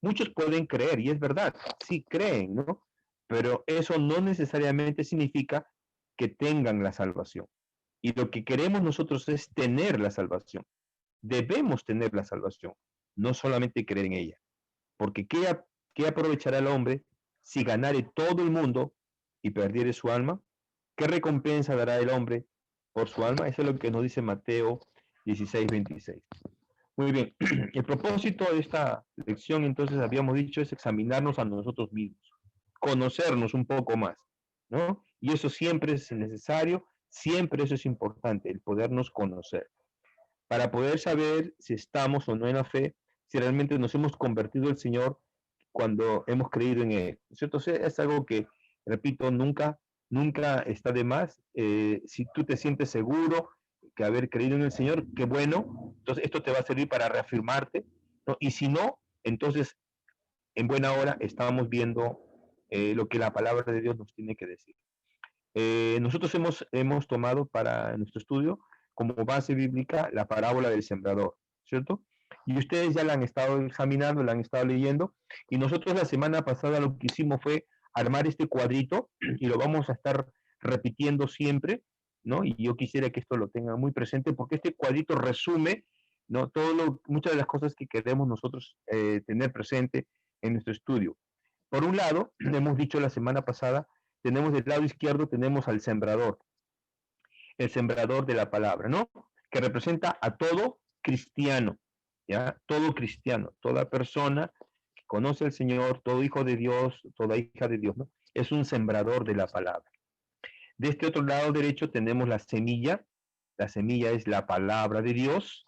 Muchos pueden creer, y es verdad, sí creen, ¿no? Pero eso no necesariamente significa que tengan la salvación. Y lo que queremos nosotros es tener la salvación. Debemos tener la salvación, no solamente creer en ella. Porque ¿qué aprovechará el hombre si ganare todo el mundo y perdiere su alma? ¿Qué recompensa dará el hombre por su alma? Eso es lo que nos dice Mateo 16:26. Muy bien, el propósito de esta lección, entonces, habíamos dicho, es examinarnos a nosotros mismos, conocernos un poco más, ¿no? Y eso siempre es necesario, siempre eso es importante, el podernos conocer, para poder saber si estamos o no en la fe, si realmente nos hemos convertido al Señor cuando hemos creído en Él, ¿cierto? O sea, es algo que, repito, nunca está de más. Si tú te sientes seguro que haber creído en el Señor, qué bueno, entonces esto te va a servir para reafirmarte, ¿no? Y si no, entonces en buena hora estamos viendo lo que la palabra de Dios nos tiene que decir. Nosotros hemos tomado para nuestro estudio como base bíblica la parábola del sembrador, ¿cierto? Y ustedes ya la han estado examinando, la han estado leyendo, y nosotros la semana pasada lo que hicimos fue armar este cuadrito y lo vamos a estar repitiendo siempre, ¿no? Y yo quisiera que esto lo tengan muy presente porque este cuadrito resume, ¿no? Muchas de las cosas que queremos nosotros tener presente en nuestro estudio. Por un lado, hemos dicho la semana pasada, tenemos del lado izquierdo, tenemos al sembrador, el sembrador de la palabra, ¿no? Que representa a todo cristiano, ¿ya? Todo cristiano, toda persona que conoce al Señor, todo hijo de Dios, toda hija de Dios, ¿no? Es un sembrador de la palabra. De este otro lado derecho tenemos la semilla es la palabra de Dios,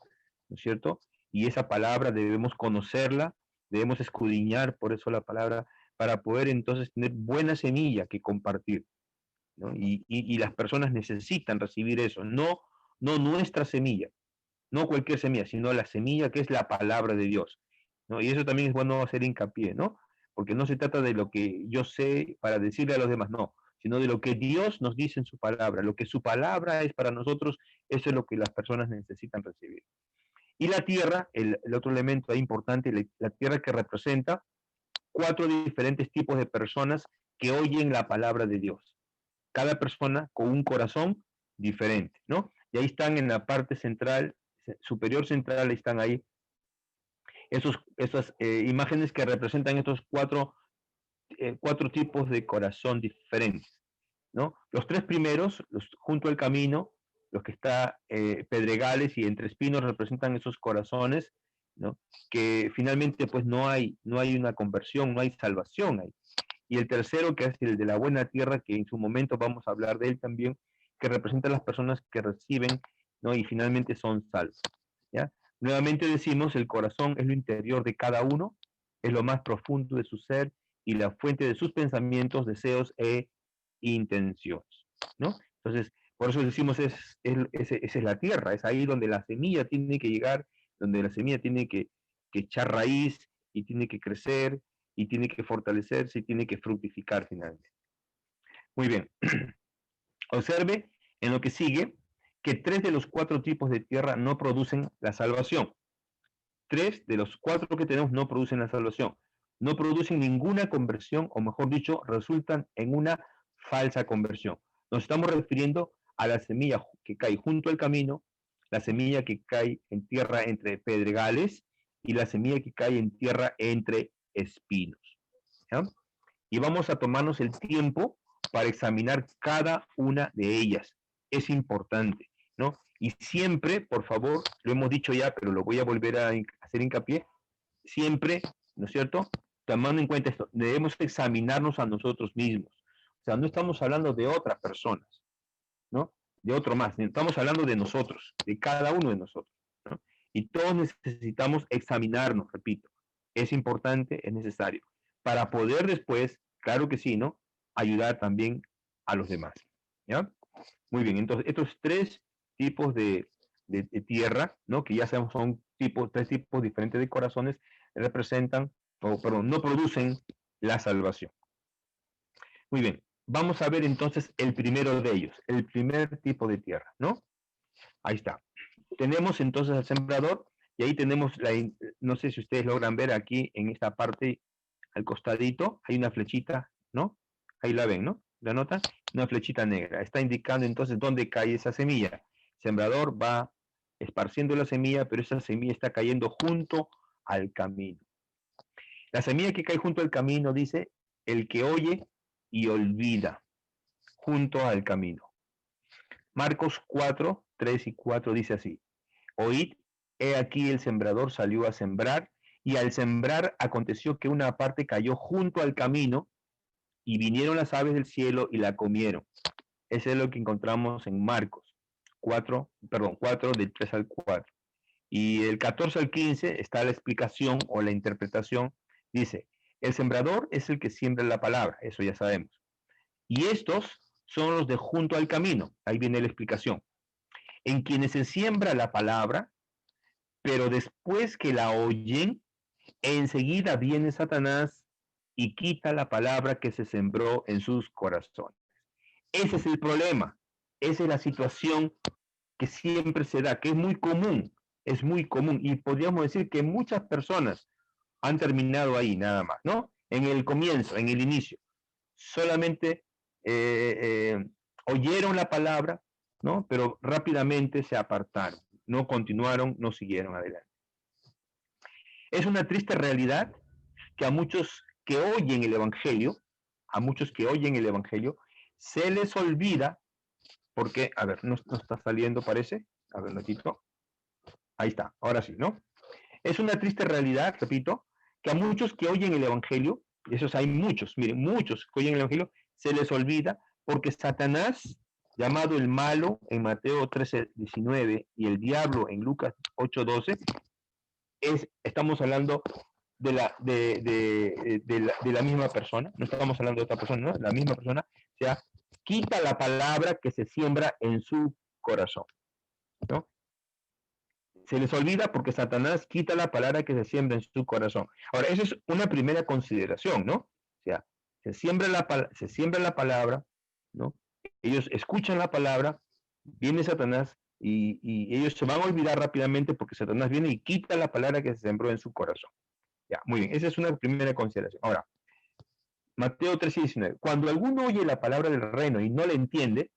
¿no es cierto? Y esa palabra debemos conocerla, debemos escudriñar por eso la palabra, para poder entonces tener buena semilla que compartir, ¿no? Y las personas necesitan recibir eso, no nuestra semilla, no cualquier semilla, sino la semilla que es la palabra de Dios, ¿no? Y eso también es bueno hacer hincapié, ¿no? Porque no se trata de lo que yo sé para decirle a los demás, no, sino de lo que Dios nos dice en su palabra, lo que su palabra es para nosotros, eso es lo que las personas necesitan recibir. Y la tierra, el otro elemento importante, la tierra que representa cuatro diferentes tipos de personas que oyen la palabra de Dios, cada persona con un corazón diferente, ¿no? Y ahí están en la parte central, superior central, están ahí esas imágenes que representan estos cuatro tipos de corazón diferentes, ¿no? Los tres primeros, junto al camino, los que está pedregales y entre espinos representan esos corazones, ¿no? Que finalmente pues no hay una conversión, no hay salvación ahí. Y el tercero, que es el de la buena tierra, que en su momento vamos a hablar de él también, que representa a las personas que reciben, ¿no? Y finalmente son salvos, ¿ya? Nuevamente decimos, el corazón es lo interior de cada uno, es lo más profundo de su ser y la fuente de sus pensamientos, deseos e intenciones, ¿no? Entonces, por eso decimos, esa es la tierra, es ahí donde la semilla tiene que llegar, donde la semilla tiene que echar raíz y tiene que crecer y tiene que fortalecerse y tiene que fructificar finalmente. Muy bien, observe en lo que sigue que tres de los cuatro tipos de tierra no producen la salvación. Tres de los cuatro que tenemos no producen la salvación. No producen ninguna conversión, o mejor dicho, resultan en una falsa conversión. Nos estamos refiriendo a la semilla que cae junto al camino, la semilla que cae en tierra entre pedregales y la semilla que cae en tierra entre espinos, ¿ya? Y vamos a tomarnos el tiempo para examinar cada una de ellas. Es importante, ¿no? Y siempre, por favor, lo hemos dicho ya, pero lo voy a volver a hacer hincapié, siempre, ¿no es cierto? Tomando en cuenta esto, debemos examinarnos a nosotros mismos. O sea, no estamos hablando de otras personas, ¿no? De otro más, estamos hablando de nosotros, de cada uno de nosotros, ¿no? Y todos necesitamos examinarnos, repito. Es importante, es necesario, para poder después, claro que sí, ¿no? Ayudar también a los demás, ¿ya? Muy bien, entonces estos tres tipos de tierra, ¿no? Que ya sabemos son tres tipos diferentes de corazones, representan, o perdón, no producen la salvación. Muy bien, vamos a ver entonces el primero de ellos, el primer tipo de tierra, ¿no? Ahí está. Tenemos entonces al sembrador, Y ahí tenemos, no sé si ustedes logran ver aquí en esta parte, al costadito, hay una flechita, ¿no? Ahí la ven, ¿no? ¿La notan? Una flechita negra. Está indicando entonces dónde cae esa semilla. El sembrador va esparciendo la semilla, pero esa semilla está cayendo junto al camino. La semilla que cae junto al camino dice, el que oye y olvida, junto al camino. Marcos 4, 3 y 4 dice así, oíd, he aquí el sembrador salió a sembrar, y al sembrar aconteció que una parte cayó junto al camino, y vinieron las aves del cielo y la comieron. Ese es lo que encontramos en Marcos 4 del 3 al 4. Y del 14 al 15 está la explicación o la interpretación. Dice, el sembrador es el que siembra la palabra, eso ya sabemos. Y estos son los de junto al camino. Ahí viene la explicación. En quienes se siembra la palabra, pero después que la oyen, enseguida viene Satanás y quita la palabra que se sembró en sus corazones. Ese es el problema. Esa es la situación que siempre se da, que es muy común, y podríamos decir que muchas personas han terminado ahí nada más, ¿no? En el comienzo, en el inicio. Solamente oyeron la palabra, ¿no? Pero rápidamente se apartaron, no continuaron, no siguieron adelante. Es una triste realidad que a muchos que oyen el Evangelio, se les olvida, porque, a ver, no está saliendo, parece. A ver, Notito. Ahí está, ahora sí, ¿no? Es una triste realidad, repito, que a muchos que oyen el Evangelio, y esos hay muchos, miren, muchos que oyen el Evangelio, se les olvida porque Satanás, llamado el malo en Mateo 13:19 y el diablo en Lucas 8:12, estamos hablando de la misma persona, no estamos hablando de otra persona, ¿no? La misma persona, o sea, quita la palabra que se siembra en su corazón, ¿no? Se les olvida porque Satanás quita la palabra que se siembra en su corazón. Ahora, esa es una primera consideración, ¿no? O sea, se siembra la palabra, ¿no? Ellos escuchan la palabra, viene Satanás y ellos se van a olvidar rápidamente porque Satanás viene y quita la palabra que se sembró en su corazón. Ya, muy bien, esa es una primera consideración. Ahora, Mateo 3:19. Cuando alguno oye la palabra del reino y no la entiende,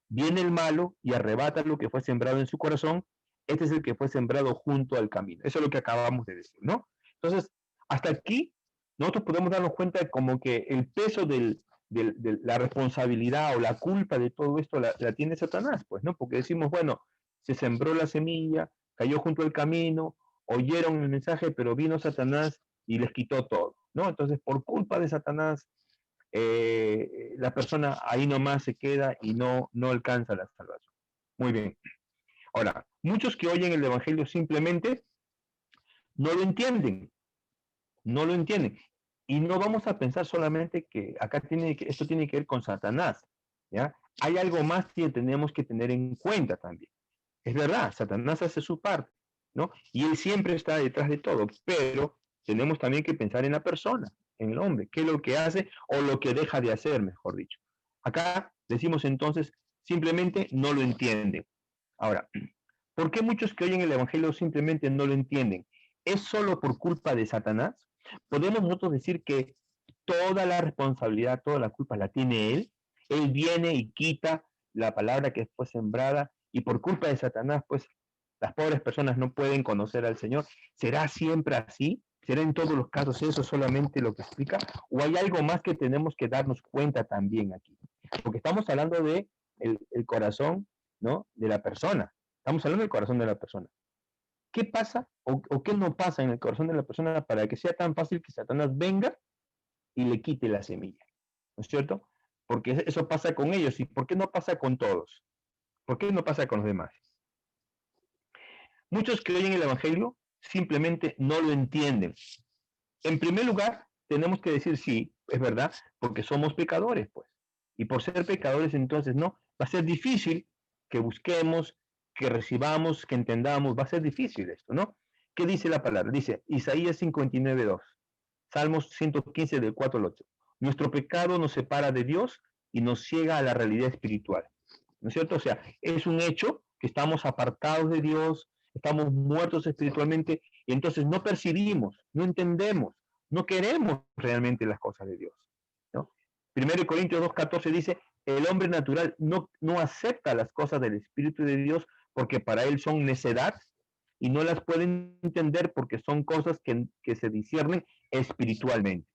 viene el malo y arrebata lo que fue sembrado en su corazón. Este es el que fue sembrado junto al camino. Eso es lo que acabamos de decir, ¿no? Entonces, hasta aquí, nosotros podemos darnos cuenta de como que el peso de la responsabilidad o la culpa de todo esto la tiene Satanás, pues, ¿no? Porque decimos, bueno, se sembró la semilla, cayó junto al camino, oyeron el mensaje, pero vino Satanás y les quitó todo, ¿no? Entonces, por culpa de Satanás, la persona ahí nomás se queda y no alcanza la salvación. Muy bien. Ahora, muchos que oyen el Evangelio simplemente no lo entienden, no lo entienden. Y no vamos a pensar solamente que esto tiene que ver con Satanás, ¿ya? Hay algo más que tenemos que tener en cuenta también. Es verdad, Satanás hace su parte, ¿no? Y él siempre está detrás de todo, pero tenemos también que pensar en la persona, en el hombre, qué es lo que hace o lo que deja de hacer, mejor dicho. Acá decimos entonces, simplemente no lo entienden. Ahora, ¿por qué muchos que oyen el Evangelio simplemente no lo entienden? ¿Es solo por culpa de Satanás? ¿Podemos nosotros decir que toda la responsabilidad, toda la culpa la tiene él? Él viene y quita la palabra que fue sembrada y por culpa de Satanás, pues las pobres personas no pueden conocer al Señor. ¿Será siempre así? ¿Será en todos los casos eso solamente lo que explica? ¿O hay algo más que tenemos que darnos cuenta también aquí? Porque estamos hablando de el corazón, ¿no? De la persona. Estamos hablando del corazón de la persona. ¿Qué pasa o qué no pasa en el corazón de la persona para que sea tan fácil que Satanás venga y le quite la semilla? ¿No es cierto? Porque eso pasa con ellos. ¿Y por qué no pasa con todos? ¿Por qué no pasa con los demás? Muchos que oyen el Evangelio simplemente no lo entienden. En primer lugar, tenemos que decir sí, es verdad, porque somos pecadores, pues. Y por ser pecadores, entonces, no, va a ser difícil que busquemos, que recibamos, que entendamos, va a ser difícil esto, ¿no? ¿Qué dice la palabra? Dice Isaías 59:2, Salmos 115 del 4 al 8. Nuestro pecado nos separa de Dios y nos ciega a la realidad espiritual. ¿No es cierto? O sea, es un hecho que estamos apartados de Dios, estamos muertos espiritualmente y entonces no percibimos, no entendemos, no queremos realmente las cosas de Dios, ¿no? 1 Corintios 2:14 dice, el hombre natural no acepta las cosas del Espíritu de Dios porque para él son necedad y no las pueden entender porque son cosas que se disciernen espiritualmente.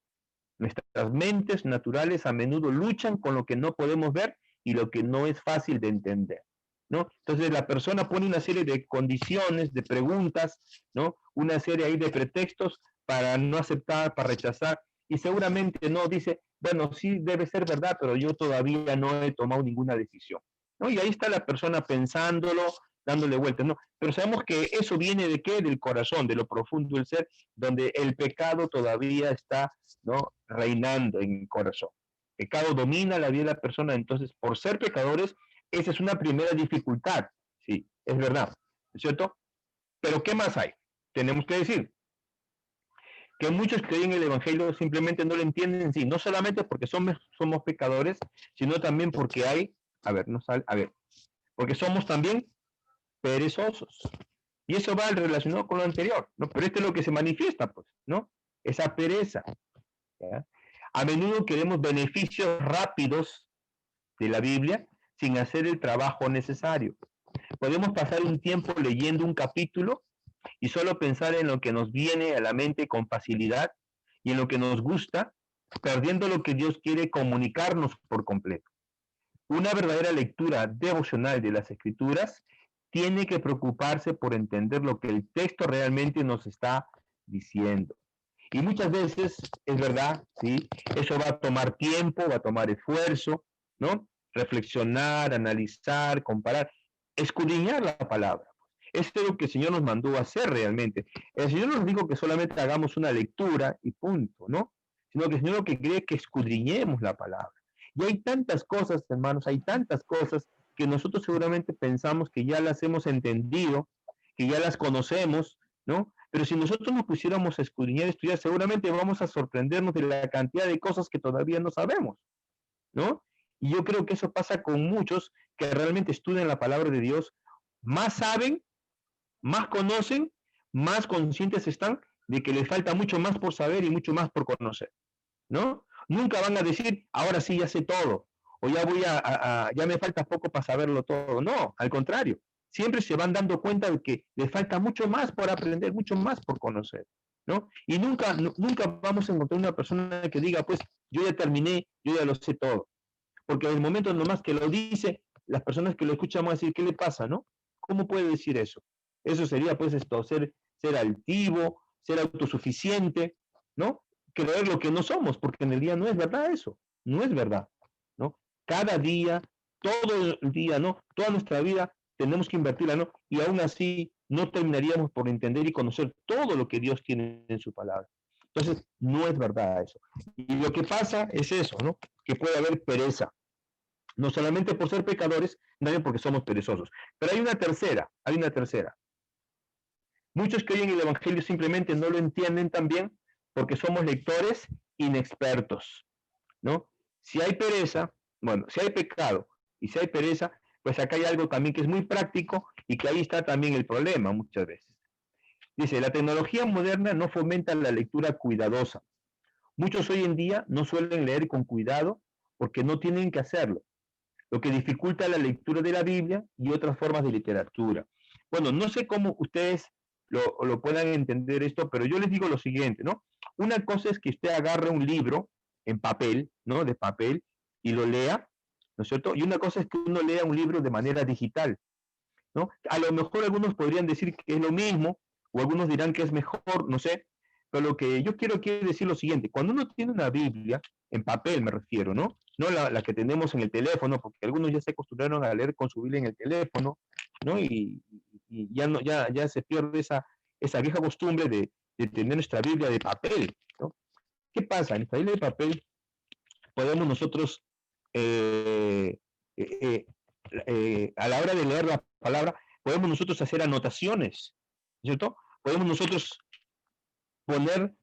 Nuestras mentes naturales a menudo luchan con lo que no podemos ver y lo que no es fácil de entender, ¿no? Entonces la persona pone una serie de condiciones, de preguntas, ¿no? Una serie ahí de pretextos para no aceptar, para rechazar, y seguramente no dice, bueno, sí debe ser verdad, pero yo todavía no he tomado ninguna decisión, ¿no? Y ahí está la persona pensándolo, dándole vueltas, ¿no? Pero sabemos que eso viene de qué, del corazón, de lo profundo del ser, donde el pecado todavía está, ¿no?, reinando en el corazón. El pecado domina la vida de la persona, entonces por ser pecadores, esa es una primera dificultad, sí, es verdad, ¿cierto? Pero ¿qué más hay? Tenemos que decir que muchos que oyen el Evangelio simplemente no lo entienden, sí, no solamente porque somos pecadores, sino también porque hay, a ver, no sale, a ver, porque somos también perezosos. Y eso va relacionado con lo anterior, ¿no? Pero esto es lo que se manifiesta, pues, ¿no? Esa pereza, ¿ya? A menudo queremos beneficios rápidos de la Biblia sin hacer el trabajo necesario. Podemos pasar un tiempo leyendo un capítulo y solo pensar en lo que nos viene a la mente con facilidad y en lo que nos gusta, perdiendo lo que Dios quiere comunicarnos por completo. Una verdadera lectura devocional de las Escrituras tiene que preocuparse por entender lo que el texto realmente nos está diciendo. Y muchas veces, es verdad, ¿sí? Eso va a tomar tiempo, va a tomar esfuerzo, ¿no? Reflexionar, analizar, comparar, escudriñar la palabra. Esto es lo que el Señor nos mandó a hacer realmente. El Señor no nos dijo que solamente hagamos una lectura y punto, ¿no? Sino que el Señor lo que quiere es que escudriñemos la palabra. Y hay tantas cosas, hermanos, hay tantas cosas que nosotros seguramente pensamos que ya las hemos entendido, que ya las conocemos, ¿no? Pero si nosotros nos pusiéramos a escudriñar, estudiar, seguramente vamos a sorprendernos de la cantidad de cosas que todavía no sabemos, ¿no? Y yo creo que eso pasa con muchos que realmente estudian la palabra de Dios, más saben, más conocen, más conscientes están de que les falta mucho más por saber y mucho más por conocer, ¿no? Nunca van a decir, ahora sí ya sé todo, o ya ya me falta poco para saberlo todo. No, al contrario, siempre se van dando cuenta de que les falta mucho más por aprender, mucho más por conocer, ¿no? Y nunca vamos a encontrar una persona que diga, pues, yo ya terminé, yo ya lo sé todo. Porque en el momento nomás que lo dice, las personas que lo escuchan van a decir, ¿qué le pasa, no? ¿Cómo puede decir eso? Eso sería, pues, ser altivo, ser autosuficiente, ¿no? Creer lo que no somos, porque en el día no es verdad eso, no es verdad, ¿no? Cada día, todo el día, ¿no? Toda nuestra vida tenemos que invertirla, ¿no? Y aún así no terminaríamos por entender y conocer todo lo que Dios tiene en su palabra. Entonces, no es verdad eso. Y lo que pasa es eso, ¿no? Que puede haber pereza, no solamente por ser pecadores, también porque somos perezosos. Pero hay una tercera. Muchos que oyen el Evangelio simplemente no lo entienden también porque somos lectores inexpertos, ¿no? Si hay pereza, bueno, si hay pecado y si hay pereza, pues acá hay algo también que es muy práctico y que ahí está también el problema muchas veces. Dice, la tecnología moderna no fomenta la lectura cuidadosa. Muchos hoy en día no suelen leer con cuidado porque no tienen que hacerlo, lo que dificulta la lectura de la Biblia y otras formas de literatura. Bueno, no sé cómo ustedes lo puedan entender esto, pero yo les digo lo siguiente, ¿no? Una cosa es que usted agarre un libro en papel, ¿no? De papel, y lo lea, ¿no es cierto? Y una cosa es que uno lea un libro de manera digital, ¿no? A lo mejor algunos podrían decir que es lo mismo, o algunos dirán que es mejor, no sé, pero lo que yo quiero decir lo siguiente, cuando uno tiene una Biblia, en papel me refiero, ¿no? No la que tenemos en el teléfono, porque algunos ya se acostumbraron a leer con su Biblia en el teléfono, ¿no? Y ya, no, ya se pierde esa vieja costumbre de tener nuestra Biblia de papel, ¿no? ¿Qué pasa? En esta Biblia de papel podemos nosotros eh, eh, eh, a la hora de leer la palabra, podemos nosotros hacer anotaciones, ¿cierto? Podemos nosotros poner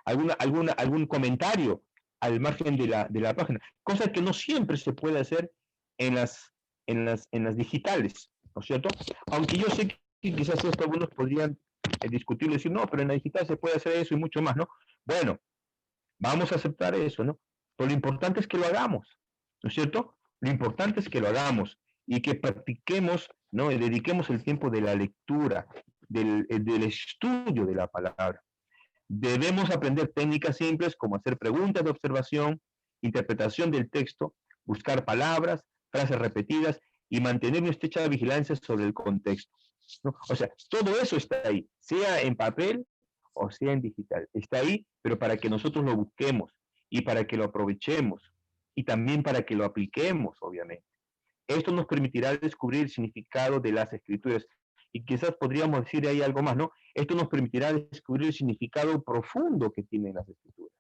algún comentario al margen de la página, cosa que no siempre se puede hacer en las digitales. ¿no es cierto? Aunque yo sé que quizás esto algunos podrían discutir y decir, no, pero en la digital se puede hacer eso y mucho más, ¿no? Bueno, vamos a aceptar eso, ¿no? Pero lo importante es que lo hagamos, ¿no es cierto? Lo importante es que lo hagamos y que practiquemos, ¿no? Y dediquemos el tiempo de la lectura, del estudio de la palabra. Debemos aprender técnicas simples como hacer preguntas de observación, interpretación del texto, buscar palabras, frases repetidas y mantener una estrecha vigilancia sobre el contexto, ¿no? O sea, todo eso está ahí, sea en papel o sea en digital. Está ahí, pero para que nosotros lo busquemos y para que lo aprovechemos y también para que lo apliquemos, obviamente. Esto nos permitirá descubrir el significado de las escrituras. Y quizás podríamos decir ahí algo más, ¿no? Esto nos permitirá descubrir el significado profundo que tienen las escrituras.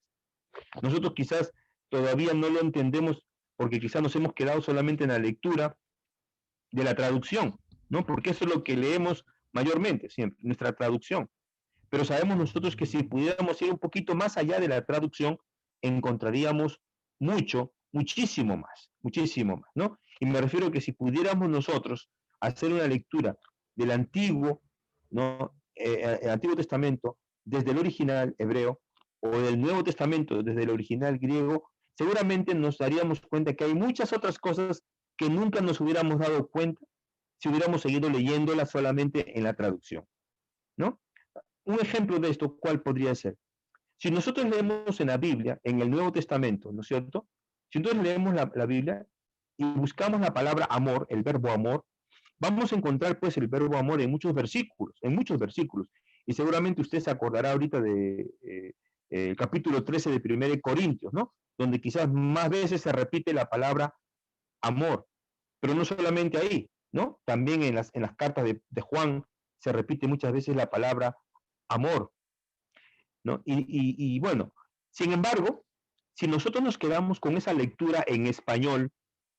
Nosotros quizás todavía no lo entendemos porque quizás nos hemos quedado solamente en la lectura de la traducción, ¿no? Porque eso es lo que leemos mayormente, siempre, nuestra traducción. Pero sabemos nosotros que si pudiéramos ir un poquito más allá de la traducción, encontraríamos muchísimo más, ¿no? Y me refiero a que si pudiéramos nosotros hacer una lectura del antiguo, ¿no? El Antiguo Testamento, desde el original hebreo, o del Nuevo Testamento, desde el original griego, seguramente nos daríamos cuenta que hay muchas otras cosas que nunca nos hubiéramos dado cuenta si hubiéramos seguido leyéndola solamente en la traducción, ¿no? Un ejemplo de esto, ¿cuál podría ser? Si nosotros leemos en la Biblia, en el Nuevo Testamento, ¿no es cierto? Si nosotros leemos la Biblia y buscamos la palabra amor, el verbo amor, vamos a encontrar pues el verbo amor en muchos versículos. Y seguramente usted se acordará ahorita de el capítulo 13 de 1 de Corintios, ¿no? Donde quizás más veces se repite la palabra amor, pero no solamente ahí, ¿no? También en las cartas de Juan se repite muchas veces la palabra amor, ¿no? Y bueno, sin embargo, si nosotros nos quedamos con esa lectura en español,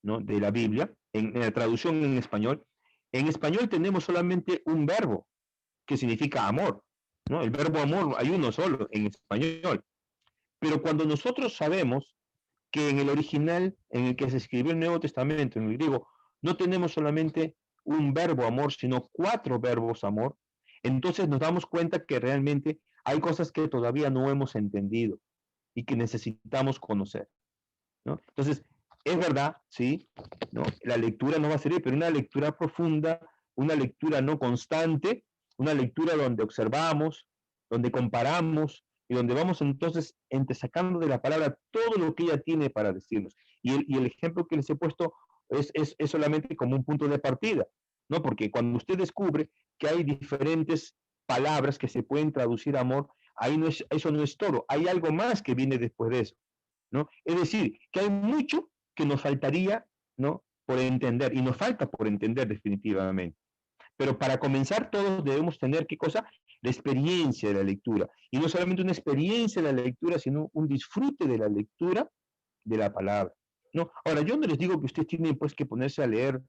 ¿no? De la Biblia, en la traducción en español tenemos solamente un verbo que significa amor, ¿no? El verbo amor hay uno solo en español. Pero cuando nosotros sabemos que en el original en el que se escribió el Nuevo Testamento, en el griego, no tenemos solamente un verbo amor, sino cuatro verbos amor, entonces nos damos cuenta que realmente hay cosas que todavía no hemos entendido y que necesitamos conocer, ¿no? Entonces, es verdad, sí, ¿no? La lectura no va a servir, pero una lectura profunda, una lectura no constante, una lectura donde observamos, donde comparamos y donde vamos entonces entresacando de la palabra todo lo que ella tiene para decirnos. Y el ejemplo que les he puesto es solamente como un punto de partida, ¿no? Porque cuando usted descubre que hay diferentes palabras que se pueden traducir amor, ahí no es, eso no es todo, hay algo más que viene después de eso, ¿no? Es decir, que hay mucho que nos faltaría, ¿no? Por entender, y nos falta por entender definitivamente. Pero para comenzar todos debemos tener, ¿qué cosa? La experiencia de la lectura. Y no solamente una experiencia de la lectura, sino un disfrute de la lectura de la palabra, ¿no? Ahora, yo no les digo que usted tiene pues que ponerse a leer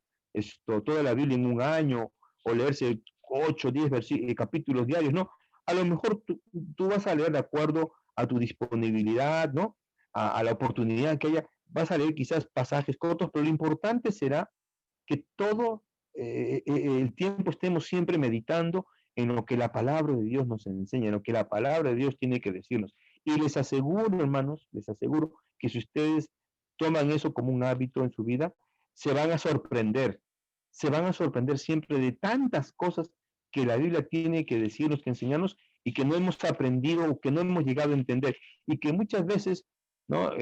toda la Biblia en un año o leerse 8, 10 capítulos diarios, ¿no? A lo mejor tú vas a leer de acuerdo a tu disponibilidad, ¿no? A la oportunidad que haya. Vas a leer quizás pasajes cortos, pero lo importante será que todo el tiempo estemos siempre meditando en lo que la palabra de Dios nos enseña, en lo que la palabra de Dios tiene que decirnos. Y les aseguro, hermanos, les aseguro que si ustedes toman eso como un hábito en su vida, se van a sorprender siempre de tantas cosas que la Biblia tiene que decirnos, que enseñarnos y que no hemos aprendido o que no hemos llegado a entender y que muchas veces, ¿no?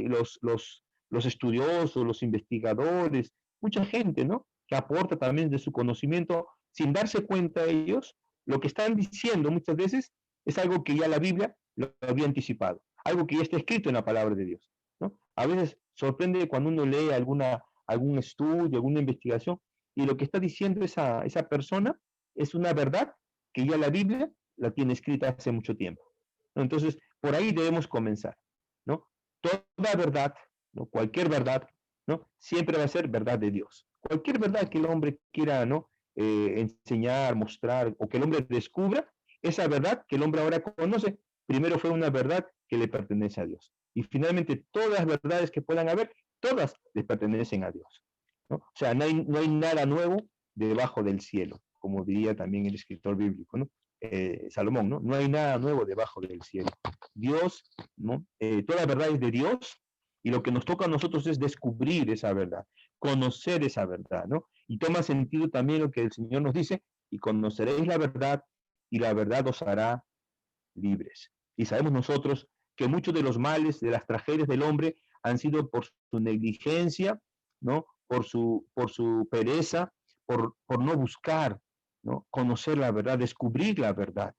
Los estudiosos, los investigadores, mucha gente, ¿no? Que aporta también de su conocimiento sin darse cuenta ellos, lo que están diciendo muchas veces es algo que ya la Biblia lo había anticipado, algo que ya está escrito en la palabra de Dios, ¿no? A veces sorprende cuando uno lee algún estudio, alguna investigación, y lo que está diciendo esa persona es una verdad que ya la Biblia la tiene escrita hace mucho tiempo, ¿no? Entonces, por ahí debemos comenzar, ¿no? Toda verdad, ¿no? Cualquier verdad, ¿no? Siempre va a ser verdad de Dios. Cualquier verdad que el hombre quiera, ¿no? Enseñar, mostrar, o que el hombre descubra, esa verdad que el hombre ahora conoce, primero fue una verdad que le pertenece a Dios. Y finalmente, todas las verdades que puedan haber, todas le pertenecen a Dios, ¿no? O sea, no hay nada nuevo debajo del cielo, como diría también el escritor bíblico, ¿no? Salomón, ¿no? No hay nada nuevo debajo del cielo. Dios, ¿no? Toda la verdad es de Dios y lo que nos toca a nosotros es descubrir esa verdad, conocer esa verdad, ¿no? Y toma sentido también lo que el Señor nos dice, y conoceréis la verdad y la verdad os hará libres. Y sabemos nosotros que muchos de los males, de las tragedias del hombre han sido por su negligencia, ¿no? Por su pereza, por no buscar, ¿no? Conocer la verdad, descubrir la verdad,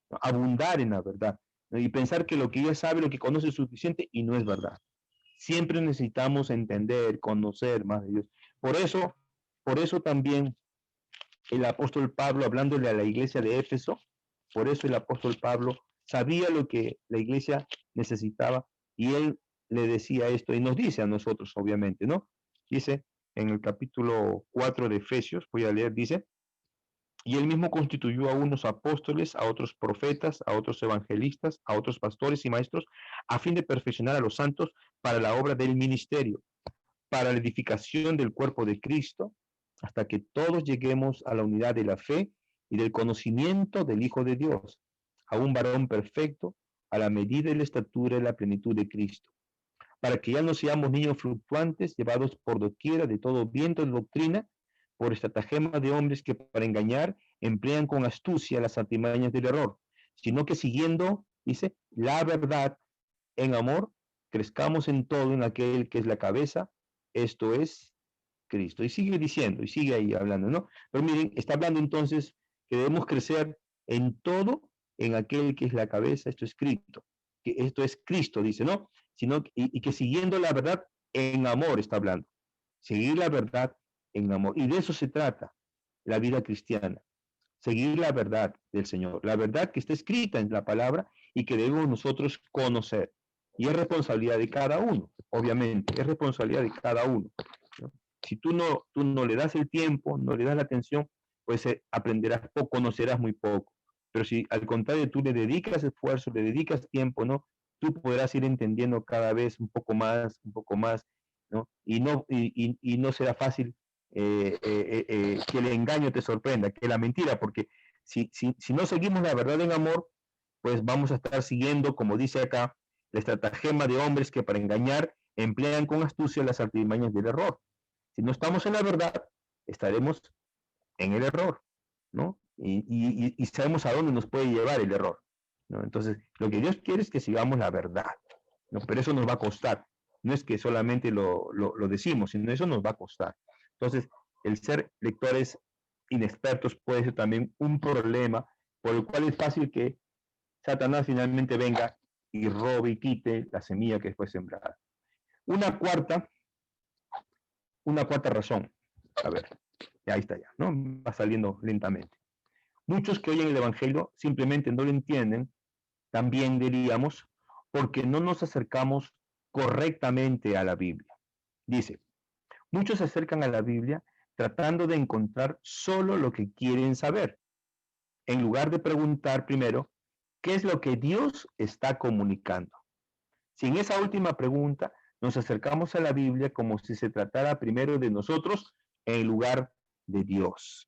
¿no? Abundar en la verdad, ¿no? Y pensar que lo que ella sabe, lo que conoce es suficiente y no es verdad. Siempre necesitamos entender, conocer más de Dios. Por eso también el apóstol Pablo, hablándole a la iglesia de Éfeso, por eso el apóstol Pablo sabía lo que la iglesia necesitaba y él le decía esto y nos dice a nosotros, obviamente, ¿no? Dice en el capítulo 4 de Efesios, voy a leer, dice, y él mismo constituyó a unos apóstoles, a otros profetas, a otros evangelistas, a otros pastores y maestros, a fin de perfeccionar a los santos para la obra del ministerio, para la edificación del cuerpo de Cristo, hasta que todos lleguemos a la unidad de la fe y del conocimiento del Hijo de Dios, a un varón perfecto, a la medida y la estatura y la plenitud de Cristo, para que ya no seamos niños fluctuantes, llevados por doquiera de todo viento de doctrina, por estratagema de hombres que para engañar emplean con astucia las artimañas del error, sino que siguiendo, dice, la verdad en amor, crezcamos en todo en aquel que es la cabeza, esto es Cristo. Y sigue diciendo, y sigue ahí hablando, ¿no? Pero miren, está hablando entonces que debemos crecer en todo en aquel que es la cabeza, esto es Cristo, que esto es Cristo, dice, ¿no? Y que siguiendo la verdad en amor está hablando, seguir la verdad en amor. Y de eso se trata la vida cristiana, seguir la verdad del Señor, la verdad que está escrita en la palabra y que debemos nosotros conocer. Y es responsabilidad de cada uno, obviamente, es responsabilidad de cada uno, ¿no? Si tú no le das el tiempo, no le das la atención, pues aprenderás poco, conocerás muy poco. Pero si al contrario tú le dedicas esfuerzo, le dedicas tiempo, ¿no? Tú podrás ir entendiendo cada vez un poco más, ¿no? Y no será fácil que el engaño te sorprenda, que la mentira, porque si no seguimos la verdad en amor, pues vamos a estar siguiendo, como dice acá, la estratagema de hombres que para engañar emplean con astucia las artimañas del error. Si no estamos en la verdad, estaremos en el error, ¿no? Y sabemos a dónde nos puede llevar el error, ¿no? Entonces, lo que Dios quiere es que sigamos la verdad, ¿no? Pero eso nos va a costar. No es que solamente lo decimos, sino eso nos va a costar. Entonces, el ser lectores inexpertos puede ser también un problema por el cual es fácil que Satanás finalmente venga y robe y quite la semilla que fue sembrada. Una cuarta, una cuarta razón. A ver, ahí está ya, ¿no? Va saliendo lentamente. Muchos que oyen el Evangelio simplemente no lo entienden, también diríamos, porque no nos acercamos correctamente a la Biblia. Dice, muchos se acercan a la Biblia tratando de encontrar solo lo que quieren saber, en lugar de preguntar primero, ¿qué es lo que Dios está comunicando? Sin esa última pregunta, nos acercamos a la Biblia como si se tratara primero de nosotros en lugar de Dios.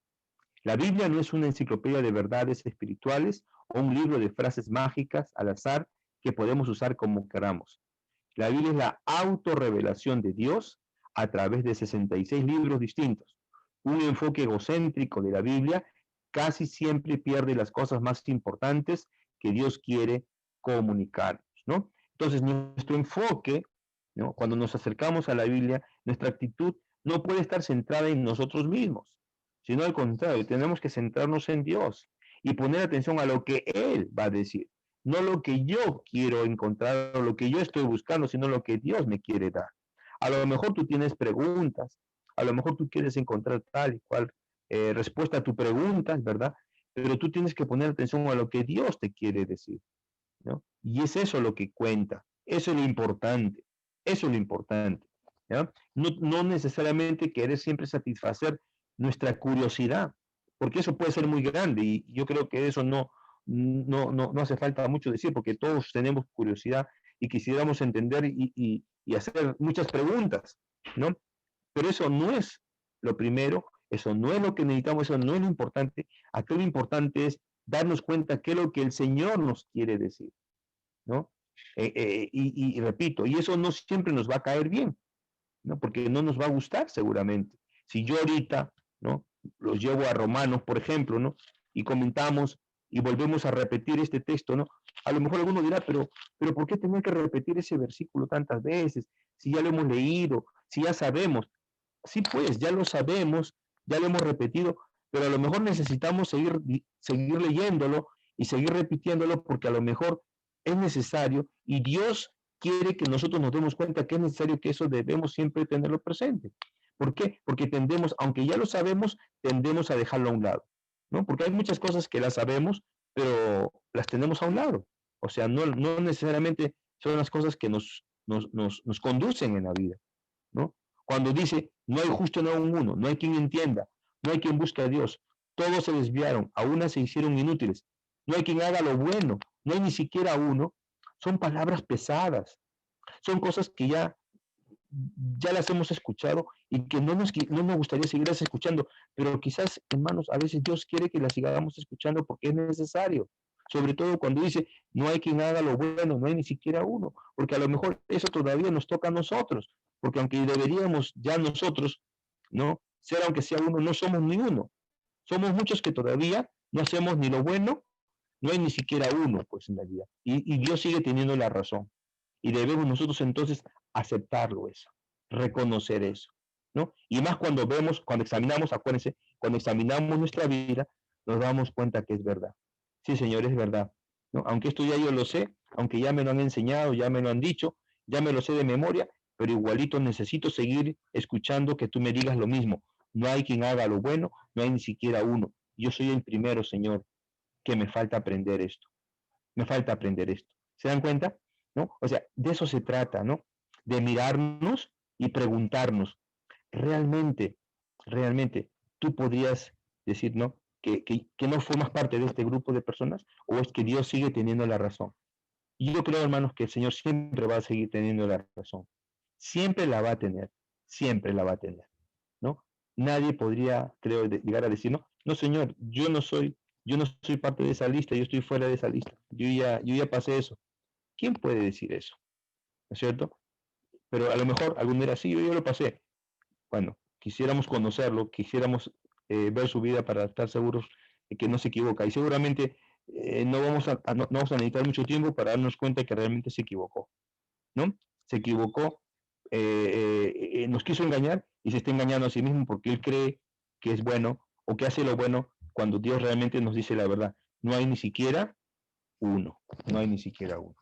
La Biblia no es una enciclopedia de verdades espirituales o un libro de frases mágicas al azar que podemos usar como queramos. La Biblia es la autorrevelación de Dios a través de 66 libros distintos. Un enfoque egocéntrico de la Biblia casi siempre pierde las cosas más importantes que Dios quiere comunicarnos, ¿no? Entonces, nuestro enfoque, ¿no? Cuando nos acercamos a la Biblia, nuestra actitud no puede estar centrada en nosotros mismos, sino al contrario, tenemos que centrarnos en Dios y poner atención a lo que Él va a decir, no lo que yo quiero encontrar o lo que yo estoy buscando, sino lo que Dios me quiere dar. A lo mejor tú tienes preguntas, a lo mejor tú quieres encontrar tal y cual respuesta a tu pregunta, ¿verdad? Pero tú tienes que poner atención a lo que Dios te quiere decir, ¿no? Y es eso lo que cuenta, eso es lo importante, eso es lo importante, ¿ya? No necesariamente querer siempre satisfacer nuestra curiosidad, porque eso puede ser muy grande y yo creo que eso no hace falta mucho decir, porque todos tenemos curiosidad y quisiéramos entender y hacer muchas preguntas, ¿no? Pero eso no es lo primero Eso no es lo que necesitamos, eso no es lo importante. Aquí lo importante es darnos cuenta qué es lo que el Señor nos quiere decir, ¿no? Y repito, y eso no siempre nos va a caer bien, ¿no? Porque no nos va a gustar seguramente. Si yo ahorita, ¿no? Los llevo a Romanos, por ejemplo, ¿no? Y comentamos y volvemos a repetir este texto, ¿no? A lo mejor alguno dirá, pero ¿por qué tener que repetir ese versículo tantas veces? Si ya lo hemos leído, si ya sabemos. Sí, pues, ya lo sabemos, ya lo hemos repetido, pero a lo mejor necesitamos seguir leyéndolo y seguir repitiéndolo porque a lo mejor es necesario y Dios quiere que nosotros nos demos cuenta que es necesario que eso debemos siempre tenerlo presente. ¿Por qué? Porque tendemos, aunque ya lo sabemos, tendemos a dejarlo a un lado, ¿no? Porque hay muchas cosas que las sabemos, pero las tenemos a un lado. O sea, no necesariamente son las cosas que nos conducen en la vida, ¿no? Cuando dice, no hay justo ni aun uno, no hay quien entienda, no hay quien busque a Dios, todos se desviaron, a una se hicieron inútiles, no hay quien haga lo bueno, no hay ni siquiera uno, son palabras pesadas, son cosas que ya las hemos escuchado y que no nos gustaría seguirlas escuchando, pero quizás, hermanos, a veces Dios quiere que las sigamos escuchando porque es necesario. Sobre todo cuando dice, no hay quien haga lo bueno, no hay ni siquiera uno, porque a lo mejor eso todavía nos toca a nosotros, porque aunque deberíamos ya nosotros, ¿no? Ser aunque sea uno, no somos ni uno. Somos muchos que todavía no hacemos ni lo bueno, no hay ni siquiera uno, pues en la vida. Y Dios sigue teniendo la razón. Y debemos nosotros entonces aceptarlo eso, reconocer eso, ¿no? Y más cuando vemos, cuando examinamos, acuérdense, cuando examinamos nuestra vida, nos damos cuenta que es verdad. Sí, Señor, es verdad, ¿no? Aunque esto ya yo lo sé, aunque ya me lo han enseñado, ya me lo han dicho, ya me lo sé de memoria, pero igualito necesito seguir escuchando que tú me digas lo mismo. No hay quien haga lo bueno, no hay ni siquiera uno. Yo soy el primero, Señor, que me falta aprender esto. Me falta aprender esto. ¿Se dan cuenta? ¿No? O sea, de eso se trata, ¿no? De mirarnos y preguntarnos, ¿realmente, realmente tú podrías decir, ¿no? Que no formas parte de este grupo de personas o es que Dios sigue teniendo la razón. Y yo creo, hermanos, que el Señor siempre va a seguir teniendo la razón. Siempre la va a tener, siempre la va a tener, ¿no? Nadie podría, creo, llegar a decir, no, no, Señor, yo no soy parte de esa lista, yo estoy fuera de esa lista. Yo ya pasé eso. ¿Quién puede decir eso? ¿No es cierto? Pero a lo mejor algún día sí, yo lo pasé. Bueno, quisiéramos conocerlo, quisiéramos ver su vida para estar seguros de que no se equivoca. Y seguramente no vamos a necesitar mucho tiempo para darnos cuenta que realmente se equivocó, ¿no? Se equivocó, nos quiso engañar y se está engañando a sí mismo porque él cree que es bueno o que hace lo bueno cuando Dios realmente nos dice la verdad. No hay ni siquiera uno, no hay ni siquiera uno.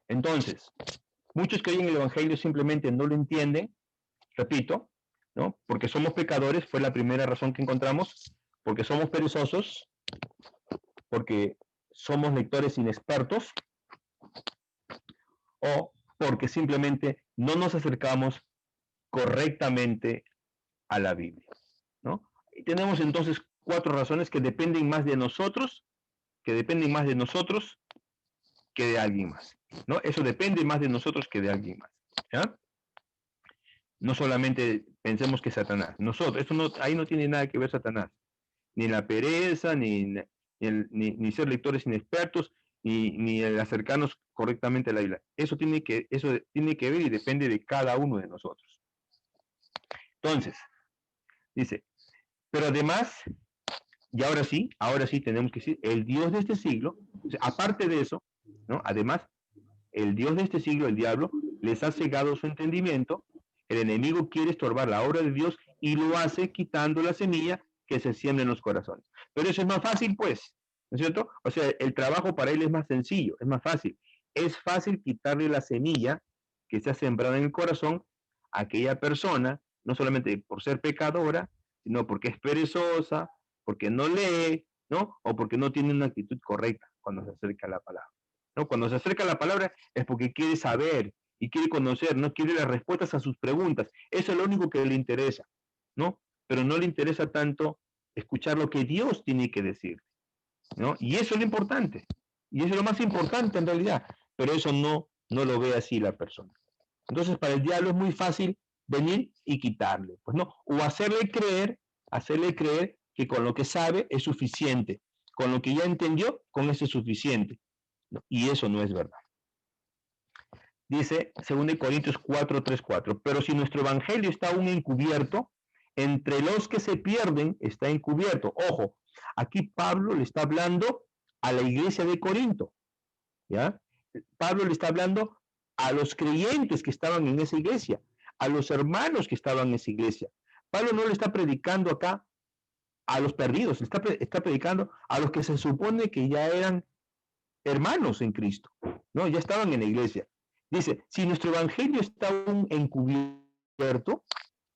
Entonces, muchos que oyen el Evangelio simplemente no lo entienden, repito, ¿no? Porque somos pecadores, fue la primera razón que encontramos, porque somos perezosos, porque somos lectores inexpertos o porque simplemente no nos acercamos correctamente a la Biblia, ¿no? Y tenemos entonces 4 razones que dependen más de nosotros, que de alguien más, ¿no? Eso depende más de nosotros que de alguien más, ¿ya? No solamente pensemos que Satanás, nosotros, esto no, ahí no tiene nada que ver Satanás, ni la pereza, ni ser lectores inexpertos, ni el acercarnos correctamente a la Biblia. Eso tiene que ver y depende de cada uno de nosotros. Entonces, dice, pero además, y ahora sí tenemos que decir, el Dios de este siglo, o sea, aparte de eso, ¿no? Además, el Dios de este siglo, el diablo, les ha cegado su entendimiento, el enemigo quiere estorbar la obra de Dios y lo hace quitando la semilla que se siembra en los corazones. Pero eso es más fácil, pues, ¿no es cierto? O sea, el trabajo para él es más sencillo, es más fácil. Es fácil quitarle la semilla que se ha sembrado en el corazón a aquella persona, no solamente por ser pecadora, sino porque es perezosa, porque no lee, ¿no? O porque no tiene una actitud correcta cuando se acerca a la palabra, ¿no? Cuando se acerca a la palabra es porque quiere saber y quiere conocer, no quiere las respuestas a sus preguntas. Eso es lo único que le interesa, ¿no? Pero no le interesa tanto escuchar lo que Dios tiene que decir, ¿no? Y eso es lo importante. Y eso es lo más importante en realidad. Pero eso no lo ve así la persona. Entonces, para el diablo es muy fácil venir y quitarle, pues no, o hacerle creer que con lo que sabe es suficiente, con lo que ya entendió, con eso es suficiente, ¿no? Y eso no es verdad. Dice 2 Corintios 4:3-4, pero si nuestro evangelio está aún encubierto, entre los que se pierden está encubierto. Ojo, aquí Pablo le está hablando a la iglesia de Corinto, ¿ya? Pablo le está hablando a los creyentes que estaban en esa iglesia, a los hermanos que estaban en esa iglesia. Pablo no le está predicando acá a los perdidos, está predicando a los que se supone que ya eran hermanos en Cristo, ¿no? Ya estaban en la iglesia. Dice, si nuestro evangelio está aún encubierto,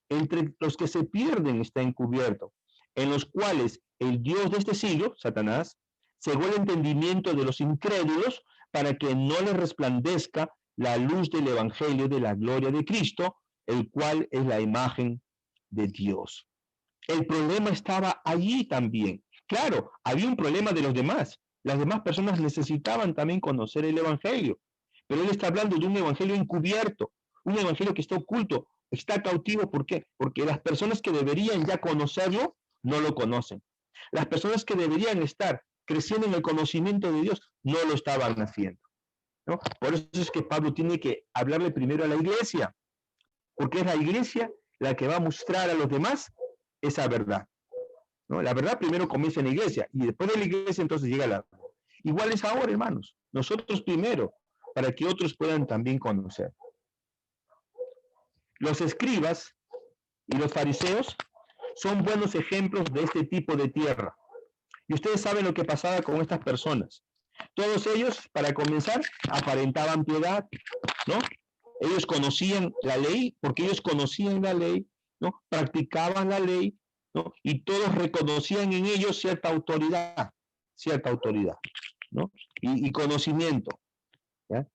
entre los que se pierden está encubierto, en los cuales el Dios de este siglo, Satanás, cegó el entendimiento de los incrédulos para que no les resplandezca la luz del evangelio de la gloria de Cristo, el cual es la imagen de Dios. El problema estaba allí también. Claro, había un problema de los demás. Las demás personas necesitaban también conocer el evangelio, pero él está hablando de un evangelio encubierto, un evangelio que está oculto, está cautivo. ¿Por qué? Porque las personas que deberían ya conocerlo no lo conocen. Las personas que deberían estar creciendo en el conocimiento de Dios no lo estaban haciendo, ¿no? Por eso es que Pablo tiene que hablarle primero a la iglesia, porque es la iglesia la que va a mostrar a los demás esa verdad, ¿no? La verdad primero comienza en la iglesia y después de la iglesia entonces llega la... Igual es ahora, hermanos. Nosotros primero, para que otros puedan también conocer. Los escribas y los fariseos son buenos ejemplos de este tipo de tierra. Y ustedes saben lo que pasaba con estas personas. Todos ellos, para comenzar, aparentaban piedad, ¿no? Ellos conocían la ley, porque ellos conocían la ley, ¿no? Practicaban la ley, ¿no? Y todos reconocían en ellos cierta autoridad, ¿no? Y conocimiento, ¿ya?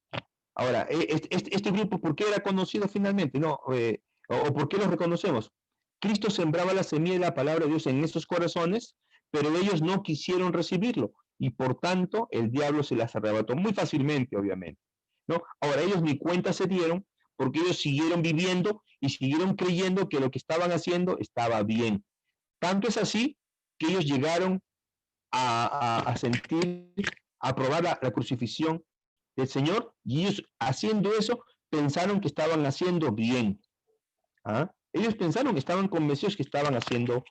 Ahora, este grupo, ¿por qué era conocido finalmente? No, o ¿por qué los reconocemos? Cristo sembraba la semilla de la palabra de Dios en esos corazones, pero ellos no quisieron recibirlo, y por tanto el diablo se las arrebató muy fácilmente, obviamente, ¿no? Ahora, ellos ni cuenta se dieron, porque ellos siguieron viviendo y siguieron creyendo que lo que estaban haciendo estaba bien. Tanto es así que ellos llegaron a sentir, a probar la crucifixión del Señor, y ellos haciendo eso pensaron que estaban haciendo bien. ¿Ah? Ellos pensaron que estaban convencidos que estaban haciendo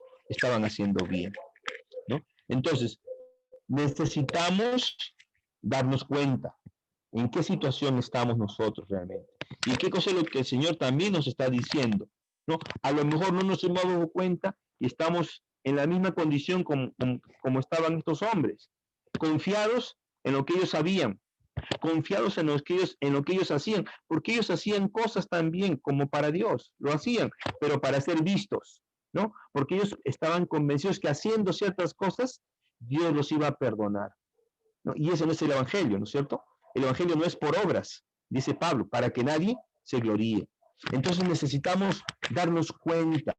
bien, ¿no? Entonces, necesitamos darnos cuenta en qué situación estamos nosotros realmente y qué cosa es lo que el Señor también nos está diciendo, ¿no? A lo mejor no nos hemos dado cuenta y estamos en la misma condición como estaban estos hombres, confiados en lo que ellos sabían, confiados en lo que ellos hacían, porque ellos hacían cosas también como para Dios, lo hacían, pero para ser vistos, ¿no? Porque ellos estaban convencidos que haciendo ciertas cosas, Dios los iba a perdonar, ¿no? Y ese no es el evangelio, ¿no es cierto? El evangelio no es por obras, dice Pablo, para que nadie se gloríe. Entonces necesitamos darnos cuenta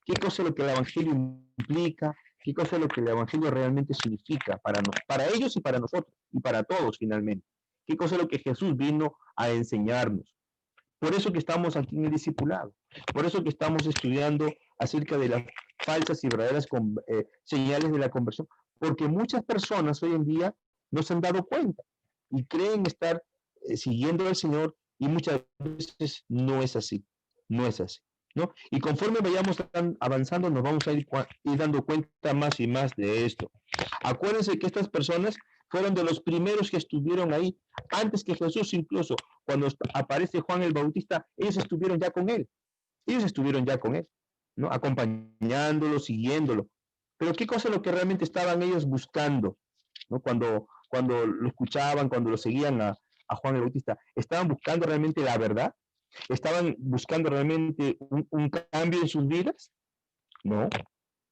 qué cosa es lo que el evangelio implica, qué cosa es lo que el evangelio realmente significa para ellos y para nosotros, y para todos finalmente. Qué cosa es lo que Jesús vino a enseñarnos. Por eso que estamos aquí en el discipulado, por eso que estamos estudiando acerca de las falsas y verdaderas señales de la conversión, porque muchas personas hoy en día no se han dado cuenta y creen estar siguiendo al Señor, y muchas veces no es así, no es así, ¿no? Y conforme vayamos avanzando, nos vamos a ir dando cuenta más y más de esto. Acuérdense que estas personas fueron de los primeros que estuvieron ahí, antes que Jesús incluso. Cuando aparece Juan el Bautista, ellos estuvieron ya con él, ¿no? Acompañándolo, siguiéndolo. Pero ¿qué cosa es lo que realmente estaban ellos buscando, ¿no? Cuando lo escuchaban, cuando lo seguían a Juan el Bautista? ¿Estaban buscando realmente la verdad? ¿Estaban buscando realmente un cambio en sus vidas? No.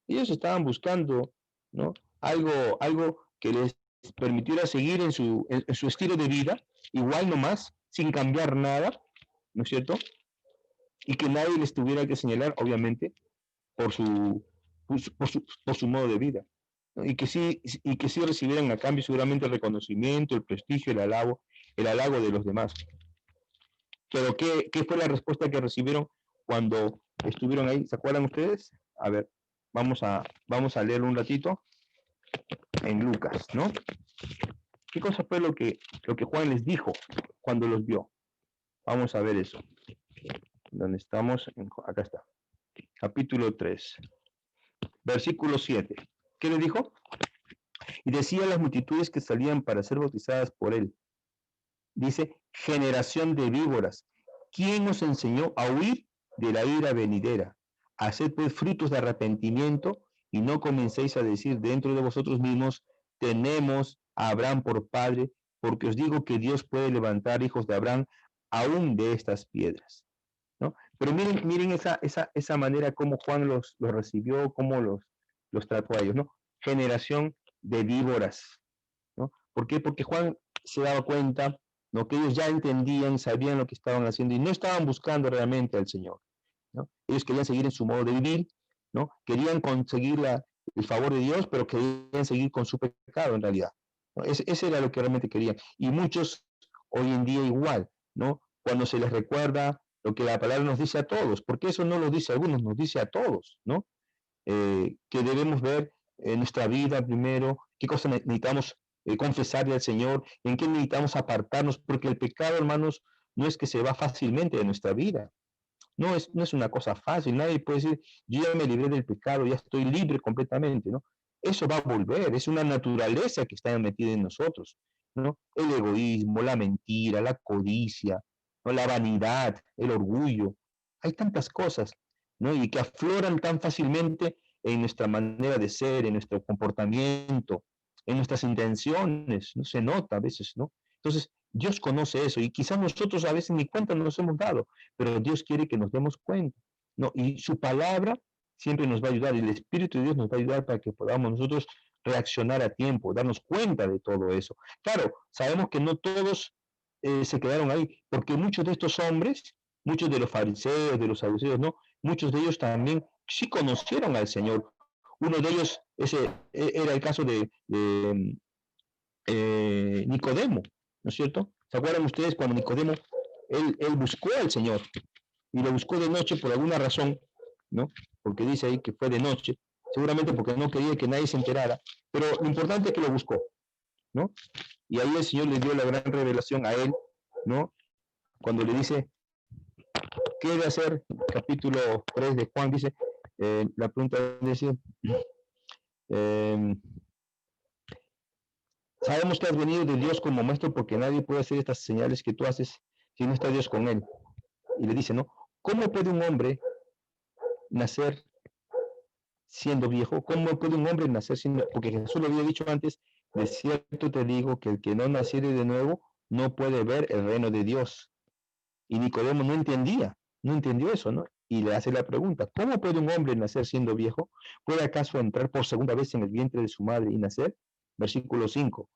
Ellos estaban buscando, ¿no? Algo que les permitiera seguir en su estilo de vida, igual nomás, sin cambiar nada, ¿no es cierto? Y que nadie les tuviera que señalar, obviamente, por su modo de vida, ¿no? Y que sí recibieran a cambio seguramente el reconocimiento, el prestigio, el halago de los demás. Pero ¿qué fue la respuesta que recibieron cuando estuvieron ahí. ¿Se acuerdan ustedes? A ver, vamos a leer un ratito en Lucas, ¿no? ¿Qué cosa fue lo que Juan les dijo cuando los vio? Vamos a ver eso. ¿Dónde estamos? Acá está. Capítulo 3, versículo 7. ¿Qué le dijo? Y decía a las multitudes que salían para ser bautizadas por él. Dice, generación de víboras, ¿quién os enseñó a huir de la ira venidera? Haced pues frutos de arrepentimiento y no comencéis a decir dentro de vosotros mismos, tenemos a Abraham por padre, porque os digo que Dios puede levantar hijos de Abraham aún de estas piedras, ¿no? Pero miren esa manera como Juan los recibió, cómo los trató a ellos, ¿no? Generación de víboras, ¿no? ¿Por qué? Porque Juan se daba cuenta, ¿no? Que ellos ya entendían, sabían lo que estaban haciendo y no estaban buscando realmente al Señor, ¿no? Ellos querían seguir en su modo de vivir, ¿no? Querían conseguir el favor de Dios, pero querían seguir con su pecado en realidad, ¿no? Ese era lo que realmente querían. Y muchos hoy en día igual, ¿no? Cuando se les recuerda lo que la palabra nos dice a todos, porque eso no lo dice a algunos, nos dice a todos, ¿no? Que debemos ver en nuestra vida primero, qué cosas necesitamos confesarle al Señor, en qué necesitamos apartarnos, porque el pecado, hermanos, no es que se va fácilmente de nuestra vida, no es una cosa fácil, nadie puede decir, yo ya me libré del pecado, ya estoy libre completamente, ¿no? Eso va a volver, es una naturaleza que está metida en nosotros, ¿no? El egoísmo, la mentira, la codicia, ¿no? La vanidad, el orgullo, hay tantas cosas, ¿no? Y que afloran tan fácilmente en nuestra manera de ser, en nuestro comportamiento, en nuestras intenciones, no se nota a veces, ¿no? Entonces, Dios conoce eso y quizás nosotros a veces ni cuenta nos hemos dado, pero Dios quiere que nos demos cuenta, ¿no? Y su palabra siempre nos va a ayudar y el Espíritu de Dios nos va a ayudar para que podamos nosotros reaccionar a tiempo, darnos cuenta de todo eso. Claro, sabemos que no todos se quedaron ahí, porque muchos de estos hombres, muchos de los fariseos, de los saduceos, ¿no? Muchos de ellos también sí conocieron al Señor. Uno de ellos era el caso de Nicodemo, ¿no es cierto? ¿Se acuerdan ustedes cuando Nicodemo, él buscó al Señor y lo buscó de noche por alguna razón, ¿no? Porque dice ahí que fue de noche, seguramente porque no quería que nadie se enterara, pero lo importante es que lo buscó, ¿no? Y ahí el Señor le dio la gran revelación a él, ¿no? Cuando le dice, ¿qué debe hacer? Capítulo 3 de Juan dice, la pregunta dice, sabemos que has venido de Dios como maestro porque nadie puede hacer estas señales que tú haces si no está Dios con él. Y le dice, ¿no? ¿Cómo puede un hombre nacer siendo viejo? ¿Cómo puede un hombre nacer siendo...? Porque Jesús lo había dicho antes, de cierto te digo que el que no naciere de nuevo no puede ver el reino de Dios. Y Nicodemo no entendió eso, ¿no? Y le hace la pregunta, ¿cómo puede un hombre nacer siendo viejo? ¿Puede acaso entrar por segunda vez en el vientre de su madre y nacer? Versículo 5.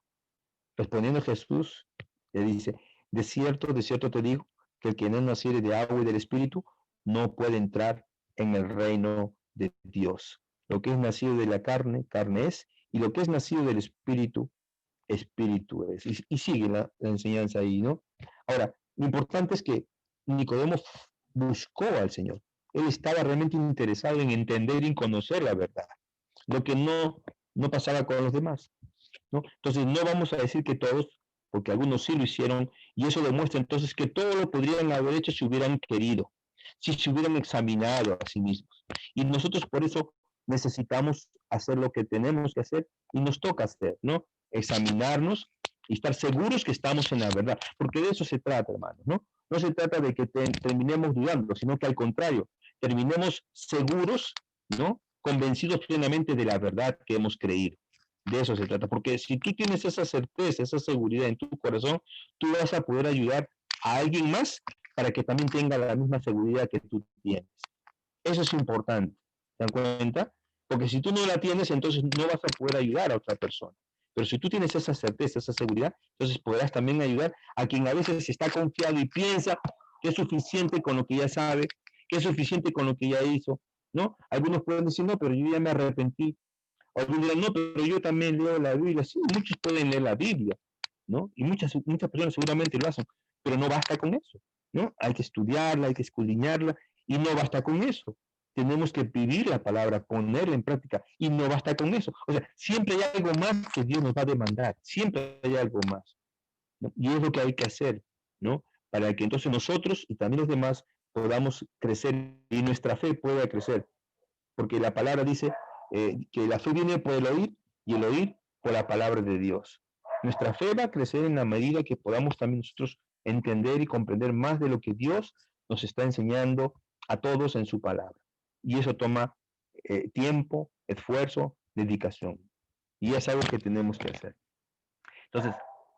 Respondiendo Jesús, le dice, de cierto te digo, que el que no naciere de agua y del Espíritu no puede entrar en el reino de Dios. Lo que es nacido de la carne, carne es, y lo que es nacido del Espíritu, Espíritu es. Y sigue la enseñanza ahí, ¿no? Ahora, lo importante es que Nicodemo buscó al Señor. Él estaba realmente interesado en entender y conocer la verdad, lo que no pasaba con los demás, ¿no? Entonces, no vamos a decir que todos, porque algunos sí lo hicieron, y eso demuestra entonces que todo lo podrían haber hecho si hubieran querido, si se hubieran examinado a sí mismos. Y nosotros por eso necesitamos hacer lo que tenemos que hacer y nos toca hacer, ¿no? Examinarnos y estar seguros que estamos en la verdad, porque de eso se trata, hermanos, ¿no? No se trata de que terminemos dudando, sino que al contrario, terminemos seguros, ¿no? Convencidos plenamente de la verdad que hemos creído. De eso se trata, porque si tú tienes esa certeza, esa seguridad en tu corazón, tú vas a poder ayudar a alguien más para que también tenga la misma seguridad que tú tienes. Eso es importante, ¿te dan cuenta? Porque si tú no la tienes, entonces no vas a poder ayudar a otra persona. Pero si tú tienes esa certeza, esa seguridad, entonces podrás también ayudar a quien a veces está confiado y piensa que es suficiente con lo que ya sabe, que es suficiente con lo que ya hizo, ¿no? Algunos pueden decir, no, pero yo ya me arrepentí. Algunos dirán, no, pero yo también leo la Biblia. Sí, muchos pueden leer la Biblia, ¿no? Y muchas personas seguramente lo hacen, pero no basta con eso, ¿no? Hay que estudiarla, hay que escudriñarla Y no basta con eso. Tenemos que vivir la palabra, ponerla en práctica. Y no basta con eso. O sea, siempre hay algo más que Dios nos va a demandar. Siempre hay algo más, ¿no? Y es lo que hay que hacer, ¿no? Para que entonces nosotros y también los demás podamos crecer y nuestra fe pueda crecer. Porque la palabra dice que la fe viene por el oír y el oír por la palabra de Dios. Nuestra fe va a crecer en la medida que podamos también nosotros entender y comprender más de lo que Dios nos está enseñando a todos en su palabra. Y eso toma tiempo, esfuerzo, dedicación. Y es algo que tenemos que hacer. Entonces,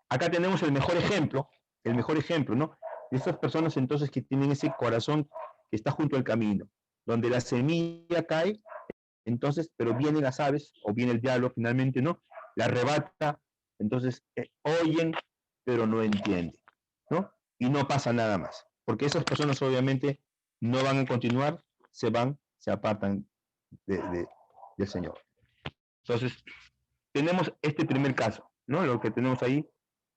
acá tenemos el mejor ejemplo, ¿no? De estas personas entonces que tienen ese corazón que está junto al camino, donde la semilla cae, entonces, pero vienen las aves, o viene el diablo finalmente, ¿no? La arrebata, entonces oyen, pero no entienden, ¿no? Y no pasa nada más, porque esas personas obviamente no van a continuar, se van, se apartan del Señor. Entonces, tenemos este primer caso, ¿no? Lo que tenemos ahí,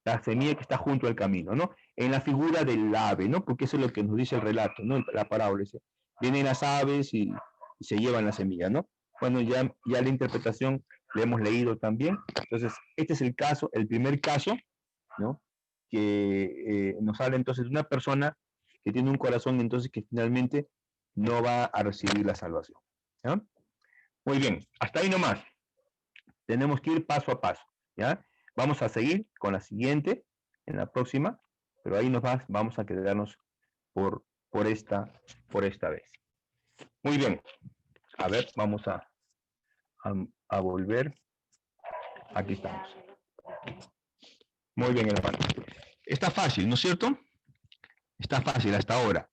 la semilla que está junto al camino, ¿no? En la figura del ave, ¿no? Porque eso es lo que nos dice el relato, ¿no? La parábola dice, vienen las aves y se llevan la semilla, ¿no? Bueno, ya la interpretación la hemos leído también. Entonces, este es el caso, el primer caso, ¿no? Que nos habla entonces de una persona que tiene un corazón entonces que finalmente no va a recibir la salvación, ¿ya? Muy bien, hasta ahí nomás. Tenemos que ir paso a paso, ¿ya? Vamos a seguir con la siguiente, en la próxima, pero ahí vamos a quedarnos por esta vez. Muy bien, a ver, vamos a volver. Aquí estamos. Muy bien, hermano. Está fácil, ¿no es cierto? Está fácil hasta ahora,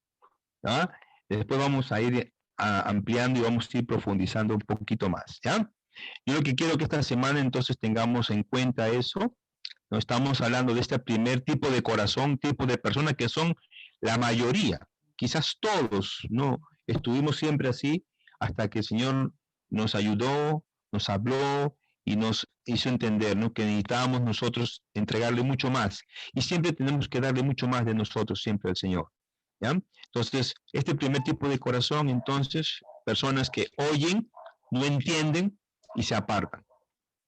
¿ya? Después vamos a ir ampliando y vamos a ir profundizando un poquito más, ¿ya? Yo lo que quiero que esta semana entonces tengamos en cuenta eso. No estamos hablando de este primer tipo de corazón, tipo de personas que son la mayoría, quizás todos, ¿no? Estuvimos siempre así hasta que el Señor nos ayudó, nos habló y nos hizo entender, ¿no? Que necesitábamos nosotros entregarle mucho más y siempre tenemos que darle mucho más de nosotros siempre al Señor, ¿ya? Entonces, este primer tipo de corazón, entonces, personas que oyen, no entienden y se apartan,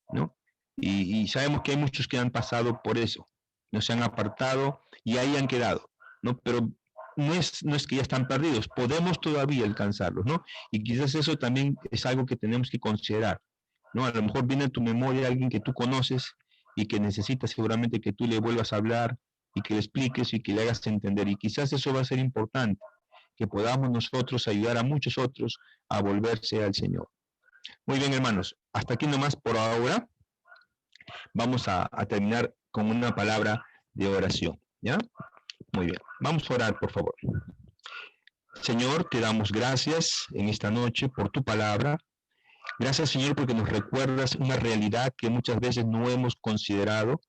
¿no? Y sabemos que hay muchos que han pasado por eso, no se han apartado y ahí han quedado, ¿no? Pero no es que ya están perdidos, podemos todavía alcanzarlos, ¿no? Y quizás eso también es algo que tenemos que considerar, ¿no? A lo mejor viene a tu memoria alguien que tú conoces y que necesita seguramente que tú le vuelvas a hablar y que le expliques y que le hagas entender. Y quizás eso va a ser importante, que podamos nosotros ayudar a muchos otros a volverse al Señor. Muy bien, hermanos, hasta aquí nomás por ahora. Vamos a terminar con una palabra de oración, ¿ya? Muy bien, vamos a orar, por favor. Señor, te damos gracias en esta noche por tu palabra. Gracias, Señor, porque nos recuerdas una realidad que muchas veces no hemos considerado.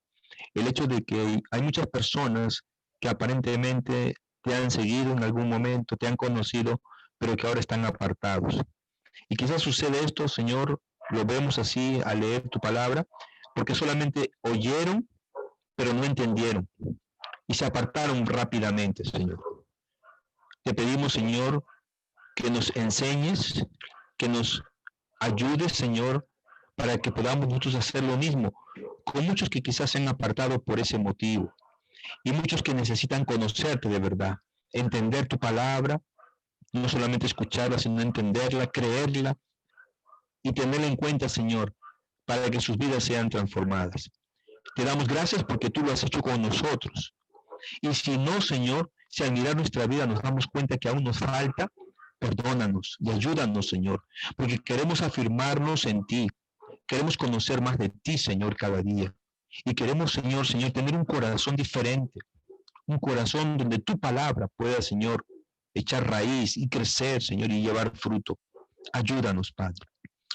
El hecho de que hay muchas personas que aparentemente te han seguido en algún momento, te han conocido, pero que ahora están apartados. Y quizás sucede esto, Señor, lo vemos así al leer tu palabra, porque solamente oyeron, pero no entendieron y se apartaron rápidamente, Señor. Te pedimos, Señor, que nos enseñes, que nos ayudes, Señor, para que podamos nosotros hacer lo mismo, con muchos que quizás se han apartado por ese motivo y muchos que necesitan conocerte de verdad, entender tu palabra, no solamente escucharla, sino entenderla, creerla y tenerla en cuenta, Señor, para que sus vidas sean transformadas. Te damos gracias porque tú lo has hecho con nosotros. Y si no, Señor, si al mirar nuestra vida nos damos cuenta que aún nos falta, perdónanos y ayúdanos, Señor, porque queremos afirmarnos en ti. Queremos conocer más de ti, Señor, cada día. Y queremos, Señor, tener un corazón diferente, un corazón donde tu palabra pueda, Señor, echar raíz y crecer, Señor, y llevar fruto. Ayúdanos, Padre.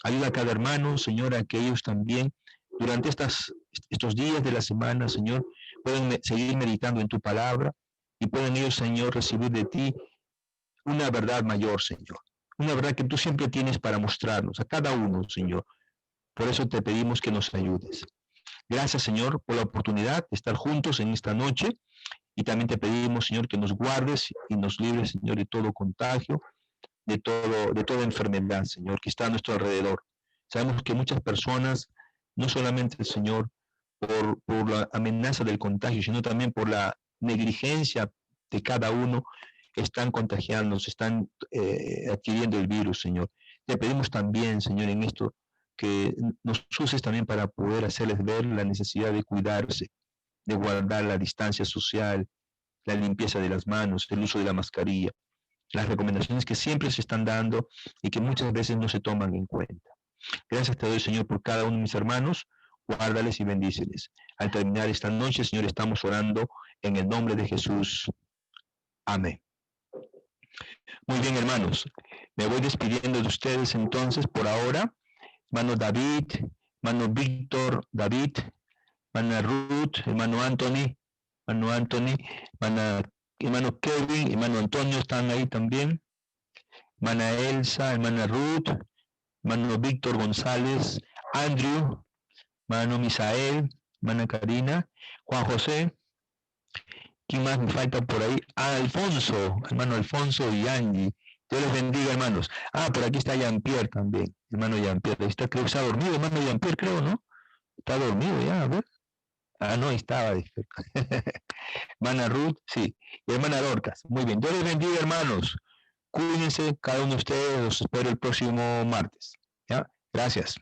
Ayuda a cada hermano, Señor, a que ellos también, durante estos días de la semana, Señor, puedan seguir meditando en tu palabra y puedan ellos, Señor, recibir de ti una verdad mayor, Señor. Una verdad que tú siempre tienes para mostrarnos a cada uno, Señor. Por eso te pedimos que nos ayudes. Gracias, Señor, por la oportunidad de estar juntos en esta noche. Y también te pedimos, Señor, que nos guardes y nos libres, Señor, de todo contagio de toda enfermedad, Señor, que está a nuestro alrededor. Sabemos que muchas personas, no solamente, Señor, por la amenaza del contagio, sino también por la negligencia de cada uno, están contagiándose, están adquiriendo el virus, Señor. Te pedimos también, Señor, en esto, que nos uses también para poder hacerles ver la necesidad de cuidarse, de guardar la distancia social, la limpieza de las manos, el uso de la mascarilla, las recomendaciones que siempre se están dando y que muchas veces no se toman en cuenta. Gracias te doy, Señor, por cada uno de mis hermanos. Guárdales y bendíceles. Al terminar esta noche, Señor, estamos orando en el nombre de Jesús. Amén. Muy bien, hermanos. Me voy despidiendo de ustedes entonces por ahora. Hermano David, hermano Víctor, David, hermana Ruth, hermano Anthony, hermano Kevin, hermano Antonio están ahí también. Hermana Elsa, hermana Ruth, hermano Víctor González, Andrew, hermano Misael, hermana Karina, Juan José. ¿Quién más me falta por ahí? Alfonso, hermano Alfonso y Angie. Dios les bendiga, hermanos. Por aquí está Jean-Pierre también, hermano Jean-Pierre. Está, creo que está dormido, hermano Jean-Pierre, creo, ¿no? Está dormido ya, a ver. No, estaba despierto. Hermana Ruth, sí. Y hermana Dorcas. Muy bien. Dios les bendiga, hermanos. Cuídense, cada uno de ustedes. Los espero el próximo martes. ¿Ya? Gracias.